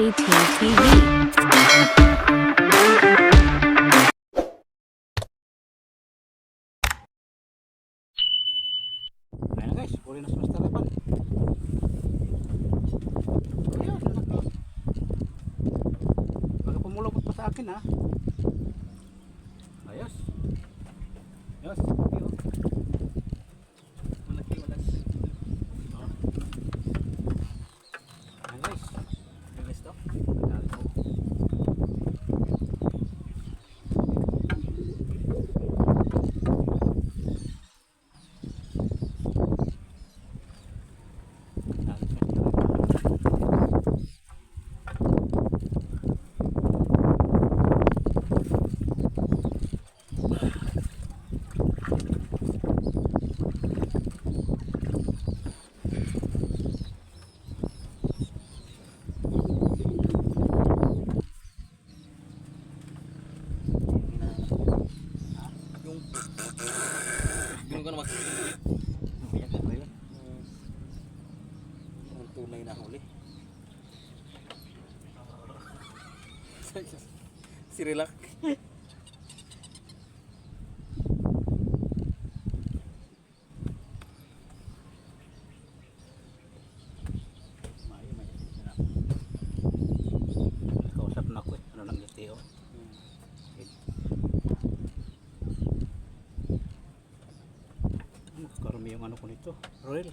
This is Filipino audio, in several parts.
JP TV. Ayan guys, uli na sa Master Repan. Ayan, nalaki. Baka pumulupot pa sa akin ha. Ayos. Ayos, okay oh. Malaki, walas. Oh. Ayan guys. Ayan guys to. Ayan po. Ganun ka na mag Biyak na ba yun? ang tunay na huli. Si Relax. May. Kausap na ako eh. Ano lang giti oh. Karami yung ano ko nito. Royal.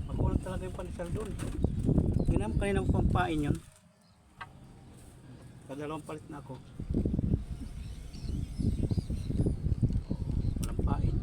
Makulat talaga yung panisal doon. Ginam kanina ko pampain yun. Kadalawang palit na ako. Walang pain.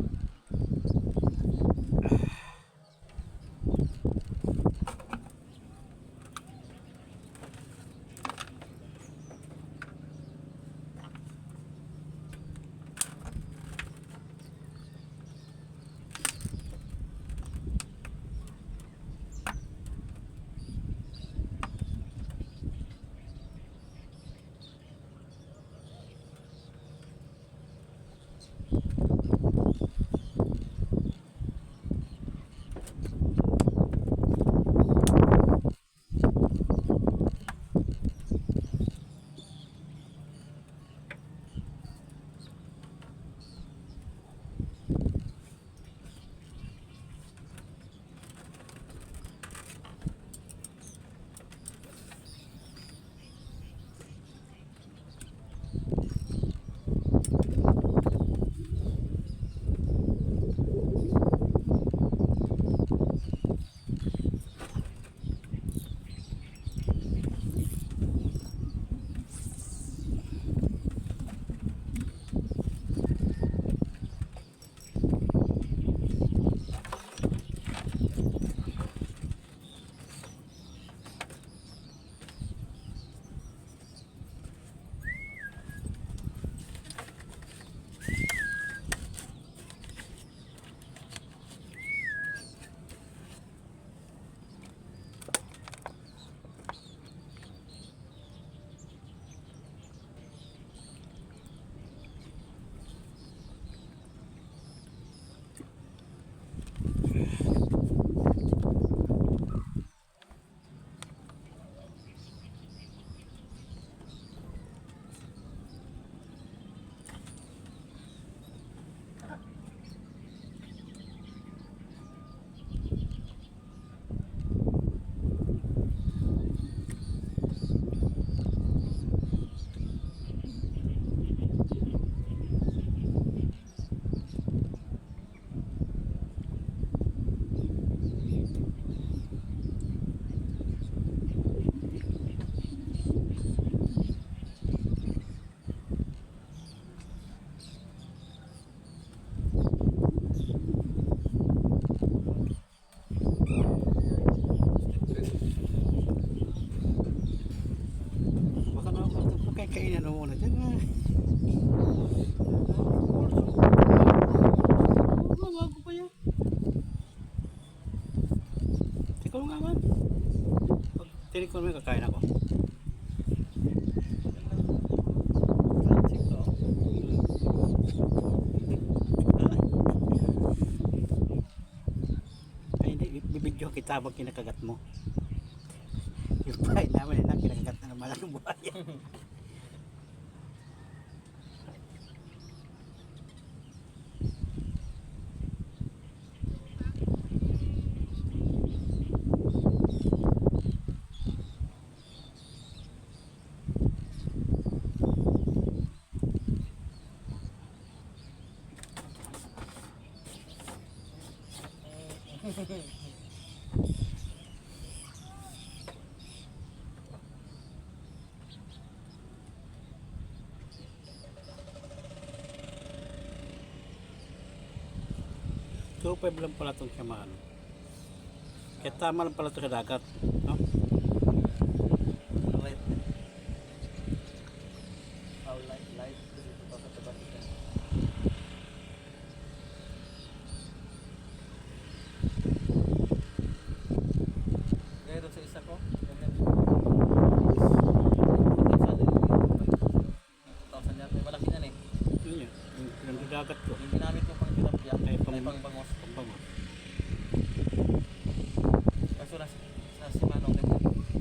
Pili ko naman kakain ako. Classic to. Ay hindi, bibidyo kita habang kinakagat mo. Yung pahay namin na kinakagat na naman ang buhaya. So, 5 lang pala itong siyamahan. Kaya tama lang pala ito sa dagat. No? Light. How light. Dito pa sa tabi ka. Gaya doon sa isa ko. Ganyan. 2,000 yan. May malaki yan eh. Yun yun. Yung dagat ko. Yung ginamit ko pang tilapia. Ay, Ay, pang- pang bangos. Pampangos. Kaso sa Shimano,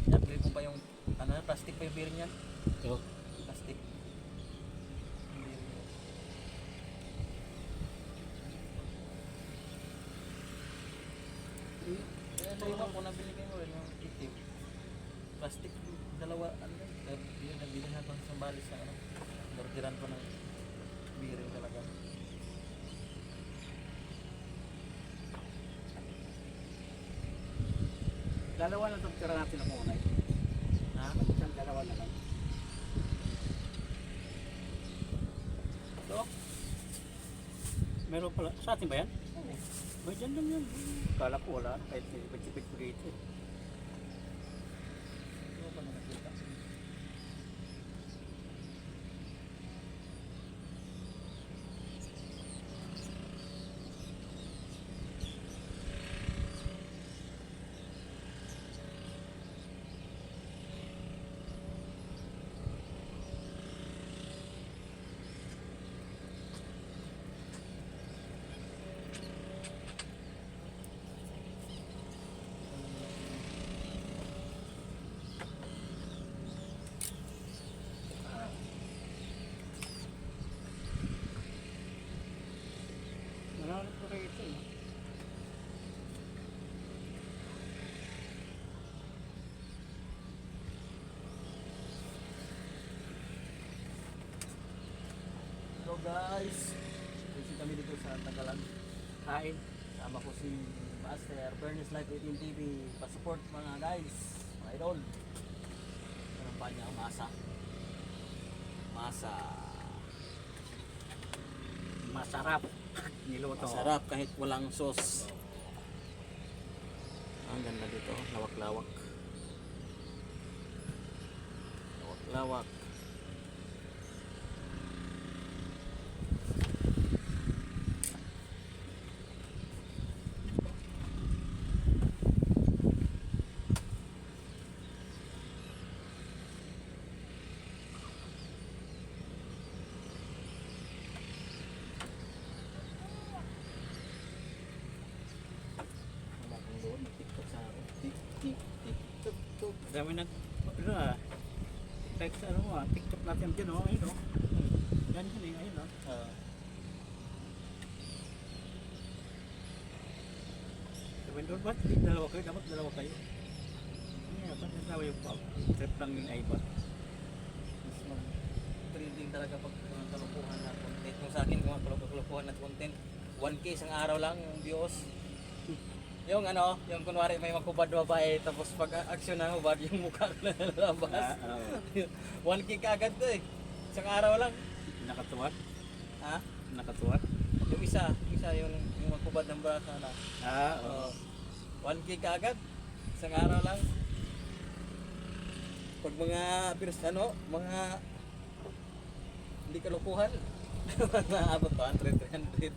i-upgrade ko pa yung ano, plastic pa yung bearing yan. So, Plastic. Yung bearing. Kaya naiwan ko, nabili kayo rin yung itim. Plastic, dalawa, ano yun, nabili na pang sambalis na ano. Orderan ko ng bearing talaga. dalawa lang itong tira natin ng unay. Ha? Isang dalawa na lang. So, meron pala. Sa atin ba yan? Oo. May dyan lang yun. Kala ko wala. Kahit nilipit-lipit ko dito. Ano ba na nakita? Marami ko kayo ito. Eh. Hello guys! Busy kami dito sa Tagalan. Kain. Sama ko si Master, Bernie's Life 18 TV. Pa-support mga guys, mga idol. Anong pa niya? Masa. Masa. Masarap. Niluto. Masarap kahit walang sauce. Ang ganda dito, lawak-lawak. Lawak-lawak. Wala kang doon, mag-tiktok sa akin. Tik-tik-tik-tok-tok. Dami nag... Ano ah. Like sa ano ah. TikTok natin dyan oh. Ayun oh. Yan yun eh. Ayun oh. Sabi doon ba't? Dalawa kayo. Dapat dalawa kayo. Ano ba't nasawa yung trip lang yung iPad? Mas mag-trending talaga pag mga kalukuhan na content. Kung sa akin, kung mga kalukuhan na content, 1K isang araw lang yung views. Yung ano, yung kunwari may makubad babae, tapos pag action na hubad, yung mukha ko na lalabas. 1K kaagad to eh. Isang araw lang. Nakatuwad? Ha? Nakatuwad? Yung isa yung makubad ng braso na. Oo. 1K kaagad. Isang araw lang. Pag mga ano, mga hindi kalukuhan, naabot pa 100, 300.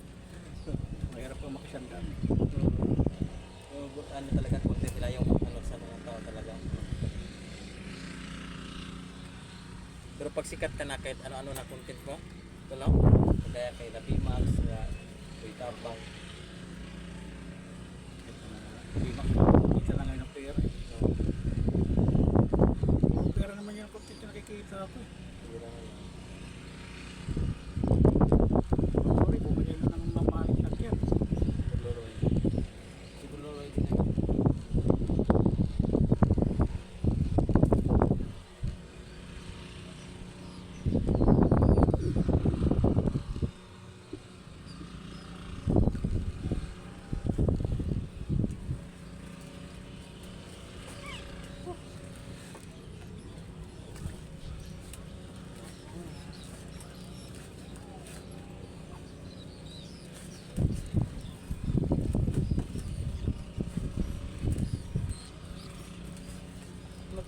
Mahirap po makisandaan. Yung ano talaga content nila yung ano sa mga tao talaga. Pero pag sikat ka na, kahit ano-ano na content mo, ito no? Kaya kay Nabi Max, kay Tapang. Hindi makikita lang ngayon ng pera. Pera naman yung content na nakikita ako eh. Pira na yun. Sorry, bumili na ng mamahay na kaya. Loroy. Siguro Loroy din.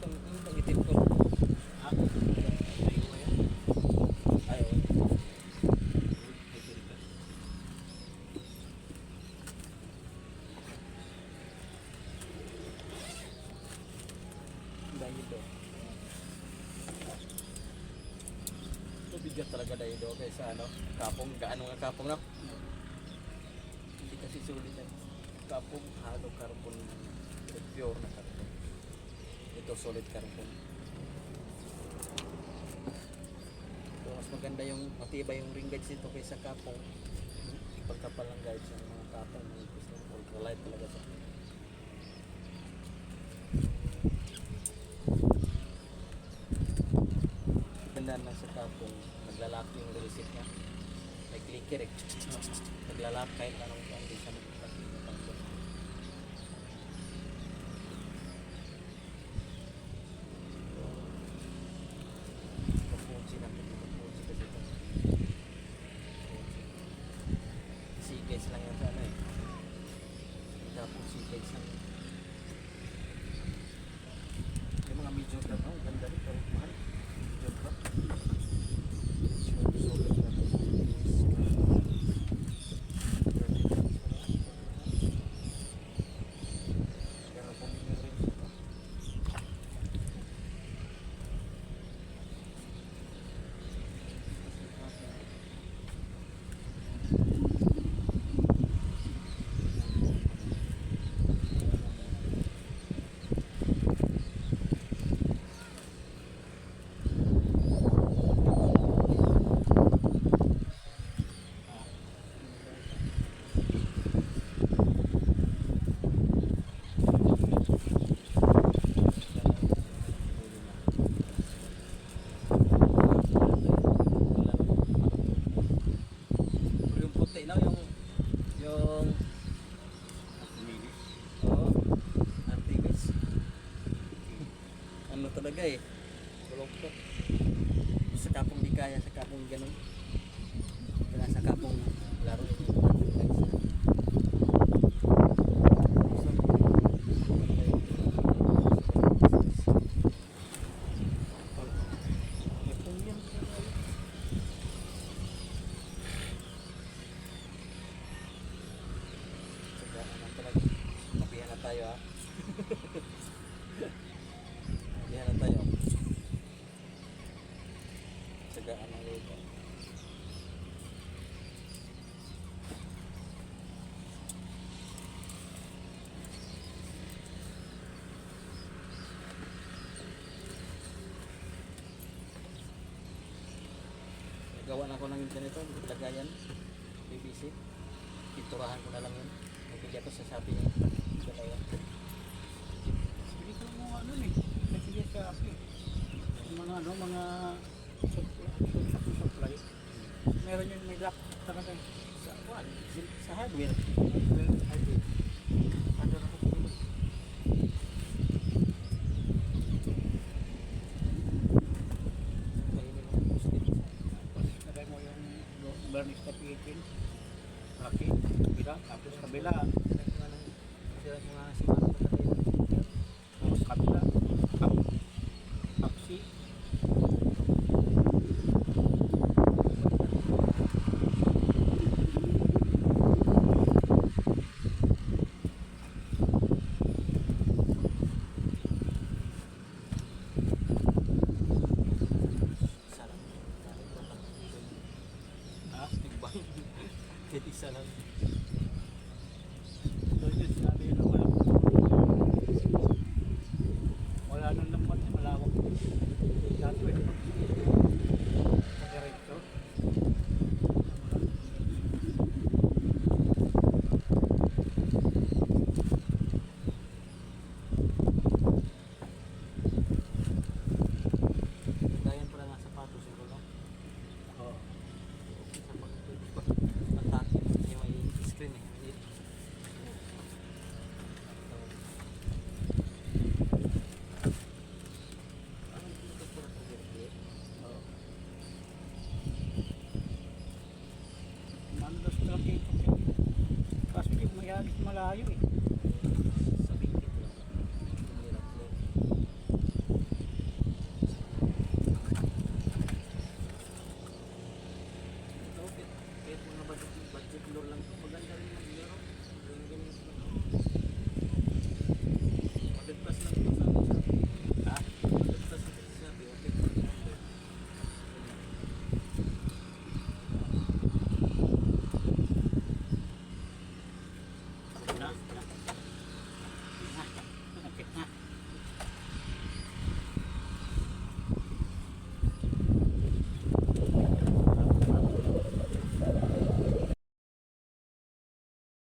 Ano itong itim ko? Ah, ayun mo yan. Ayaw. Dahil ito. Ito bigat talaga dahil ito kaysa ano, kapong, gaano nga kapong no? Hindi kasi sulit yan. Kapong halo carbon, pure na carbon. Ito solid carbon. So, mas maganda yung matibay yung ring guides dito kaysa kapong. Pagkapal ng guides ng mga kapong, manipis lang, ultralight talaga siya. Ganda na sa kapong, naglalak yung receipt niya. May clicker eh. Naglalak kahit anong hindi siya magpapag. Kapunsi na kapunsi kasi ito. C-guys lang yan sa ano eh. Tapos C-guys lang. Yung mga medyo drop, oh, ganda rin, pero mahal. Medyo drop. Solid na ito. Pero kung yung rin ito. Pero yung puti no, yung Linis. oo, anti-guys. Ano talaga eh, bulong ko. Sa kapong di kaya, sa kapong ganun. Kaya sa kapong laro ito. Ito yan. Saka naman talaga. Mabihan na tayo ha. Mabihan na tayo. Saka ano dito. Nagawa na ako ng ganito, lagayan. PVC. Pinturahan ko na lang yun. Nagbili ako sa Shopee yun. Dalawa. Sige ko mo ano eh. Sige sa akin. Yung mga ano, mga supply. Meron yun, may lock talaga sa kuwan. Sa hardware. Well, I did. Ano na ako pinili. Kainin mo yung post-it. Tapos lagay mo yung varnish na pihitin. Laki, kabila, tapos kabila. Sila mga simano ko na tayo. Tapos kabila. Up. Up C. Doon yung sinabi yun na wala nang lambat niya, malawak. Dati pwede pag-diretso. Dayan pala ng sapatos yun, no? Oo. Sa pag-atake, yung may screen eh. May Oo. Mandos talaga ito. Kasi hindi mo malayo eh.